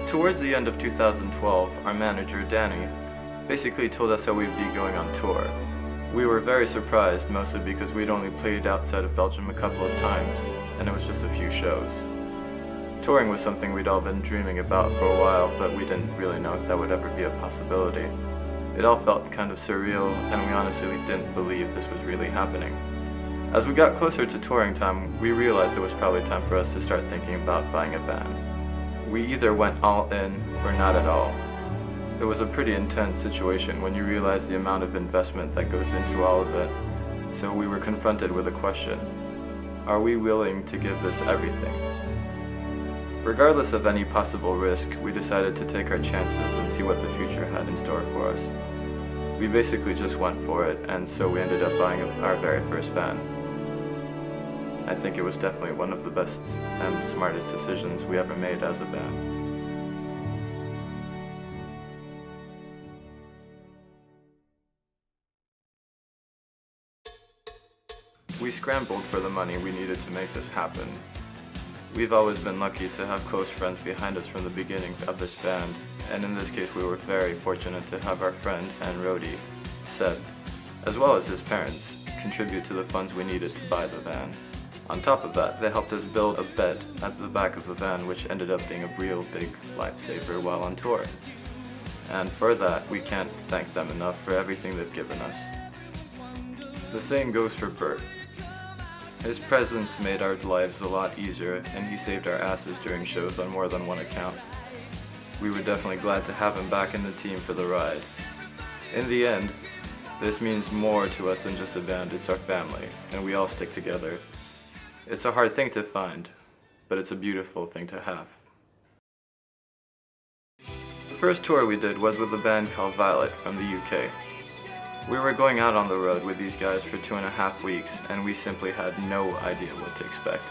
Towards the end of 2012, our manager, Danny, basically told us that we'd be going on tour. We were very surprised, mostly because we'd only played outside of Belgium a couple of times, and it was just a few shows. Touring was something we'd all been dreaming about for a while, but we didn't really know if that would ever be a possibility. It all felt kind of surreal, and we honestly didn't believe this was really happening. As we got closer to touring time, we realized it was probably time for us to start thinking about buying a van. We either went all in or not at all. It was a pretty intense situation when you realize the amount of investment that goes into all of it. So we were confronted with a question: are we willing to give this everything? Regardless of any possible risk, we decided to take our chances and see what the future had in store for us. We basically just went for it, and so we ended up buying our very first van. I think it was definitely one of the best and smartest decisions we ever made as a band. We scrambled for the money we needed to make this happen. We've always been lucky to have close friends behind us from the beginning of this band, and in this case we were very fortunate to have our friend and roadie, Seb, as well as his parents, contribute to the funds we needed to buy the van. On top of that, they helped us build a bed at the back of the van, which ended up being a real big lifesaver while on tour. And for that, we can't thank them enough for everything they've given us. The same goes for Bert. His presence made our lives a lot easier, and he saved our asses during shows on more than one account. We were definitely glad to have him back in the team for the ride. In the end, this means more to us than just a band, it's our family, and we all stick together. It's a hard thing to find, but it's a beautiful thing to have. The first tour we did was with a band called Violet from the UK. We were going out on the road with these guys for 2.5 weeks, and we simply had no idea what to expect.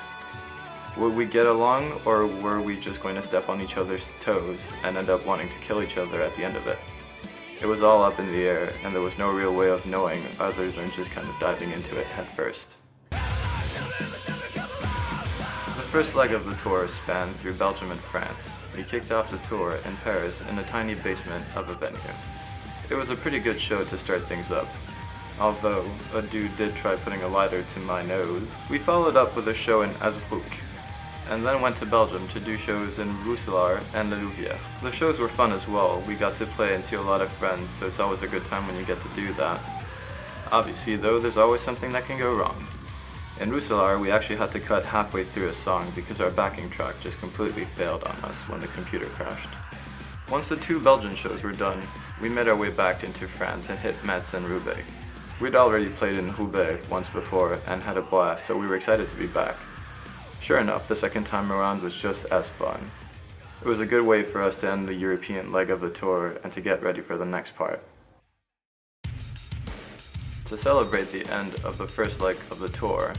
Would we get along, or were we just going to step on each other's toes and end up wanting to kill each other at the end of it? It was all up in the air, and there was no real way of knowing other than just kind of diving into it head first. The first leg of the tour spanned through Belgium and France. We kicked off the tour in Paris in the tiny basement of a venue. It was a pretty good show to start things up, although a dude did try putting a lighter to my nose. We followed up with a show in Azebroek, and then went to Belgium to do shows in Roeselare and Louvière. The shows were fun as well. We got to play and see a lot of friends, so it's always a good time when you get to do that. Obviously though, there's always something that can go wrong. In Roeselare, we actually had to cut halfway through a song because our backing track just completely failed on us when the computer crashed. Once the 2 Belgian shows were done, we made our way back into France and hit Metz and Roubaix. We'd already played in Roubaix once before and had a blast, so we were excited to be back. Sure enough, the second time around was just as fun. It was a good way for us to end the European leg of the tour and to get ready for the next part. To celebrate the end of the first leg of the tour,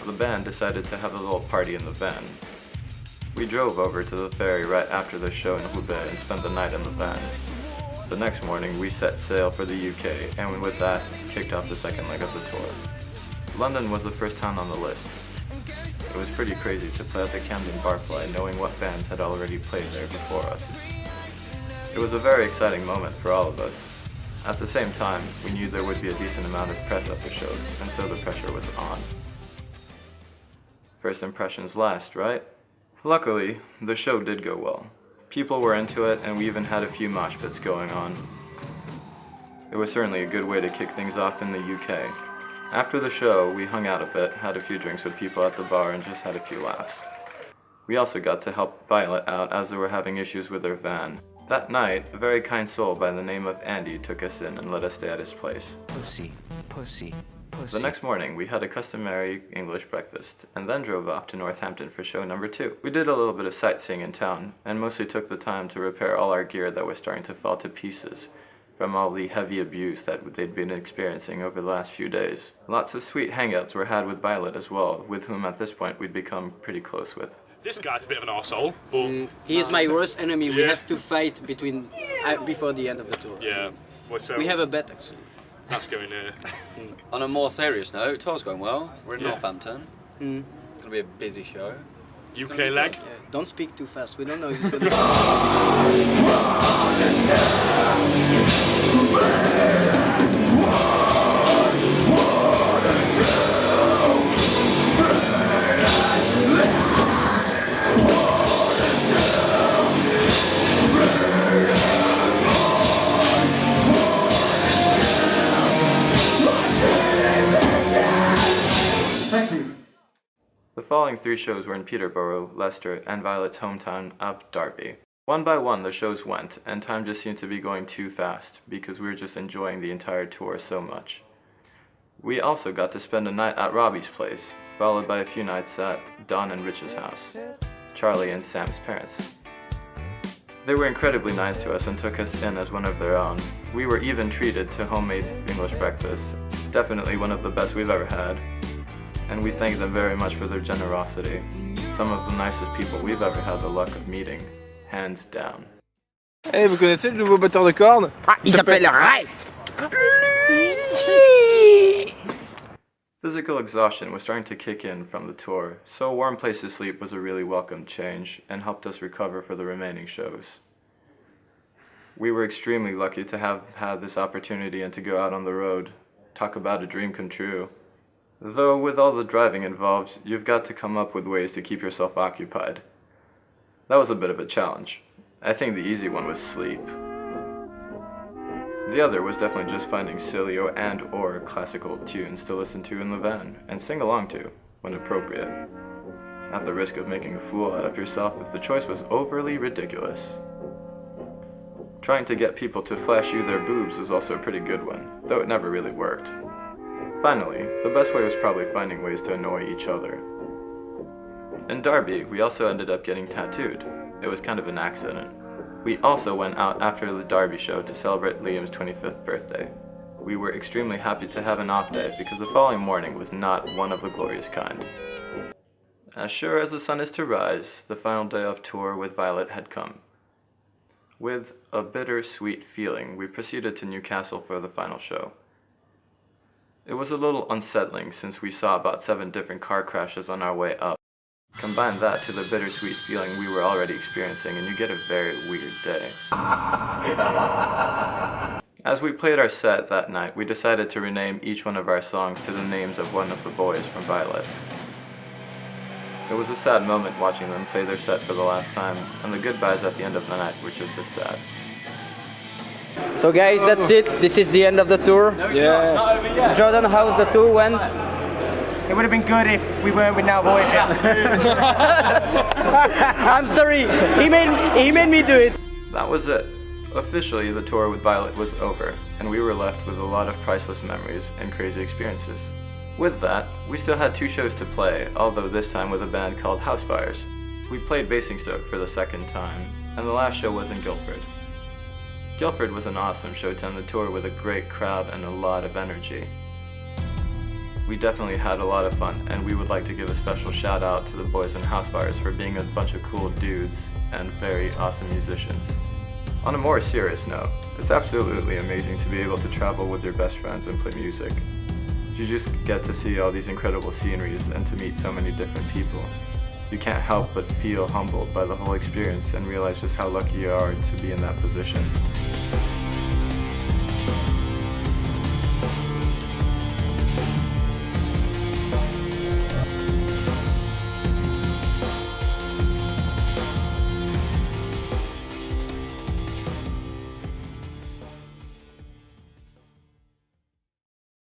the band decided to have a little party in the van. We drove over to the ferry right after the show in Roubaix and spent the night in the van. The next morning we set sail for the UK, and with that, kicked off the second leg of the tour. London was the first town on the list. It was pretty crazy to play at the Camden Barfly knowing what bands had already played there before us. It was a very exciting moment for all of us. At the same time, we knew there would be a decent amount of press at the shows, and so the pressure was on. First impressions last, right? Luckily, the show did go well. People were into it, and we even had a few mosh pits going on. It was certainly a good way to kick things off in the UK. After the show, we hung out a bit, had a few drinks with people at the bar, and just had a few laughs. We also got to help Violet out as they were having issues with their van. That night, a very kind soul by the name of Andy took us in and let us stay at his place. Pussy, pussy, pussy. The next morning, we had a customary English breakfast, and then drove off to Northampton for show number 2. We did a little bit of sightseeing in town, and mostly took the time to repair all our gear that was starting to fall to pieces from all the heavy abuse that they'd been experiencing over the last few days. Lots of sweet hangouts were had with Violet as well, with whom at this point we'd become pretty close with. This guy's a bit of an arsehole, but... he is my worst enemy. We Yeah. have to fight before the end of the tour. Yeah. Well, so We have a bet actually. that's going On a more serious note, tour's going well. We're in Yeah. Northampton. Mm. It's going to be a busy show. UK leg. Yeah. Don't speak too fast. We don't know if it's gonna. The following 3 shows were in Peterborough, Leicester, and Violet's hometown of Derby. One by one the shows went, and time just seemed to be going too fast, because we were just enjoying the entire tour so much. We also got to spend a night at Robbie's place, followed by a few nights at Don and Rich's house, Charlie and Sam's parents. They were incredibly nice to us and took us in as one of their own. We were even treated to homemade English breakfast, definitely one of the best we've ever had. And we thank them very much for their generosity. Some of the nicest people we've ever had the luck of meeting, hands down. Hey, vous connaissez le nouveau batteur de cordes? Il s'appelle Ray. Physical exhaustion was starting to kick in from the tour, so a warm place to sleep was a really welcome change and helped us recover for the remaining shows. We were extremely lucky to have had this opportunity and to go out on the road. Talk about a dream come true. Though with all the driving involved, you've got to come up with ways to keep yourself occupied. That was a bit of a challenge. I think the easy one was sleep. The other was definitely just finding silly or classical tunes to listen to in the van and sing along to, when appropriate. At the risk of making a fool out of yourself if the choice was overly ridiculous. Trying to get people to flash you their boobs was also a pretty good one, though it never really worked. Finally, the best way was probably finding ways to annoy each other. In Derby, we also ended up getting tattooed. It was kind of an accident. We also went out after the Derby show to celebrate Liam's 25th birthday. We were extremely happy to have an off day because the following morning was not one of the glorious kind. As sure as the sun is to rise, the final day of tour with Violet had come. With a bittersweet feeling, we proceeded to Newcastle for the final show. It was a little unsettling since we saw about 7 different car crashes on our way up. Combine that to the bittersweet feeling we were already experiencing and you get a very weird day. As we played our set that night, we decided to rename each one of our songs to the names of one of the boys from Violet. It was a sad moment watching them play their set for the last time, and the goodbyes at the end of the night were just as sad. So guys, that's it. This is the end of the tour. Yeah. Jordan, how the tour went? It would have been good if we weren't with Now Voyager. I'm sorry. He made me do it. That was it. Officially, the tour with Violet was over, and we were left with a lot of priceless memories and crazy experiences. With that, we still had 2 shows to play, although this time with a band called Housefires. We played Basingstoke for the 2nd time, and the last show was in Guildford. Guildford was an awesome show to end the tour with a great crowd and a lot of energy. We definitely had a lot of fun, and we would like to give a special shout out to the boys in Housefires for being a bunch of cool dudes and very awesome musicians. On a more serious note, it's absolutely amazing to be able to travel with your best friends and play music. You just get to see all these incredible sceneries and to meet so many different people. You can't help but feel humbled by the whole experience and realize just how lucky you are to be in that position.